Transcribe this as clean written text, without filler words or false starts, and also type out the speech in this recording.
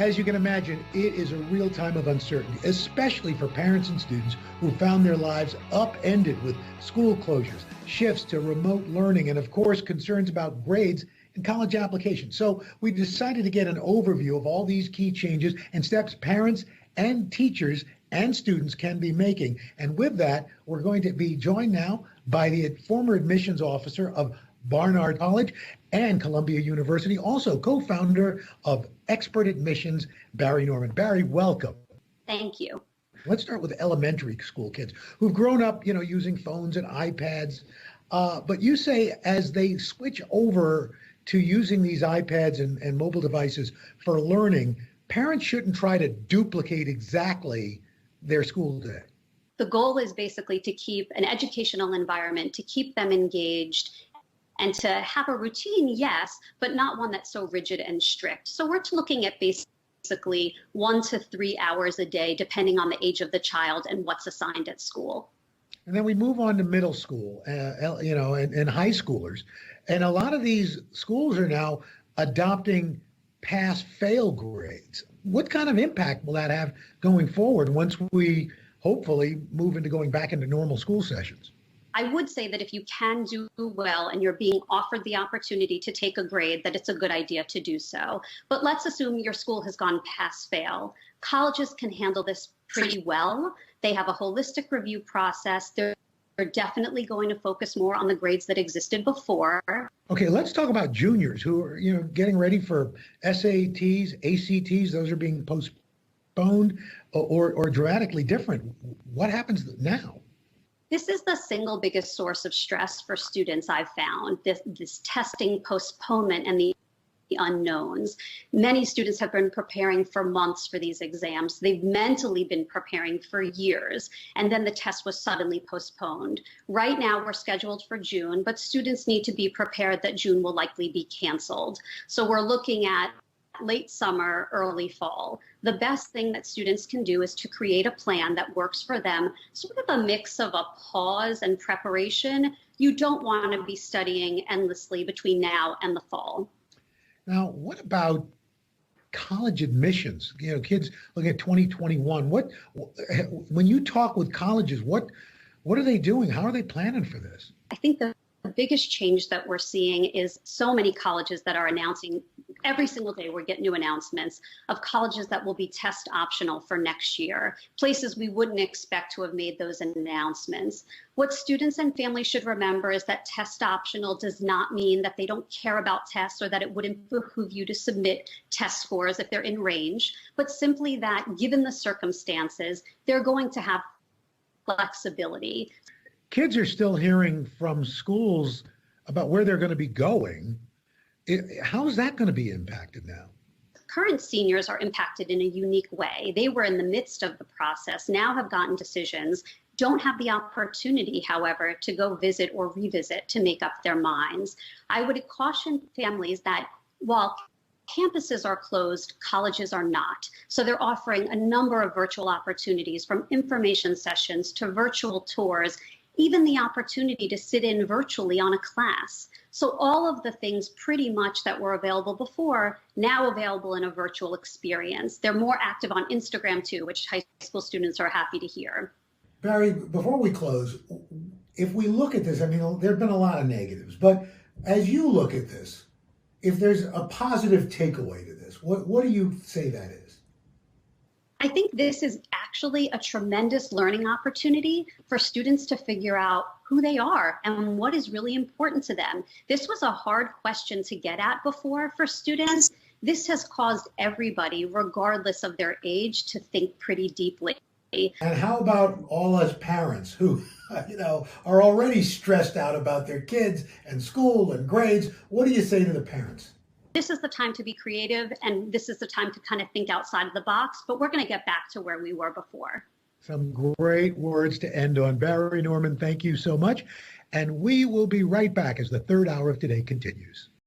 As you can imagine, it is a real time of uncertainty, especially for parents and students who found their lives upended with school closures, shifts to remote learning, and of course, concerns about grades and college applications. So we decided to get an overview of all these key changes and steps parents and teachers and students can be making. And with that, we're going to be joined now by the former admissions officer of Barnard College and Columbia University, also co-founder of Expert Admissions, Bari Norman. Bari, welcome. Thank you. Let's start with elementary school kids who've grown up, using phones and iPads. But you say as they switch over to using these iPads and mobile devices for learning, parents shouldn't try to duplicate exactly their school day. The goal is basically to keep an educational environment, to keep them engaged, and to have a routine, yes, but not one that's so rigid and strict. So we're looking at basically 1 to 3 hours a day, depending on the age of the child and what's assigned at school. And then we move on to middle school, and high schoolers. And a lot of these schools are now adopting pass-fail grades. What kind of impact will that have going forward once we hopefully move into going back into normal school sessions? I would say that if you can do well and you're being offered the opportunity to take a grade, that it's a good idea to do so. But let's assume your school has gone pass-fail. Colleges can handle this pretty well. They have a holistic review process. They're definitely going to focus more on the grades that existed before. Okay, let's talk about juniors who are, getting ready for SATs, ACTs. Those are being postponed or dramatically different. What happens now? This is the single biggest source of stress for students I've found, this testing postponement and the unknowns. Many students have been preparing for months for these exams. They've mentally been preparing for years, and then the test was suddenly postponed. Right now, we're scheduled for June, but students need to be prepared that June will likely be canceled. So we're looking at late summer, early fall. The best thing that students can do is to create a plan that works for them, sort of a mix of a pause and preparation. You don't want to be studying endlessly between now and the fall. Now, what about college admissions? Kids looking at 2021. When you talk with colleges, what are they doing? How are they planning for this? I think the biggest change that we're seeing is so many colleges that are announcing every single day. We get new announcements of colleges that will be test optional for next year, places we wouldn't expect to have made those announcements. What students and families should remember is that test optional does not mean that they don't care about tests or that it wouldn't behoove you to submit test scores if they're in range, but simply that given the circumstances, they're going to have flexibility. Kids are still hearing from schools about where they're going to be going. How is that going to be impacted now? Current seniors are impacted in a unique way. They were in the midst of the process, now have gotten decisions, don't have the opportunity, however, to go visit or revisit to make up their minds. I would caution families that while campuses are closed, colleges are not. So they're offering a number of virtual opportunities, from information sessions to virtual tours, even the opportunity to sit in virtually on a class. So all of the things pretty much that were available before, now available in a virtual experience. They're more active on Instagram too, which high school students are happy to hear. Bari, before we close, if we look at this, there have been a lot of negatives, but as you look at this, if there's a positive takeaway to this, what do you say that is? I think this is actually a tremendous learning opportunity for students to figure out who they are and what is really important to them. This was a hard question to get at before for students. This has caused everybody, regardless of their age, to think pretty deeply. And how about all us parents who, are already stressed out about their kids and school and grades? What do you say to the parents? This is the time to be creative, and this is the time to kind of think outside of the box, but we're going to get back to where we were before. Some great words to end on. Bari Norman, thank you so much. And we will be right back as the third hour of Today continues.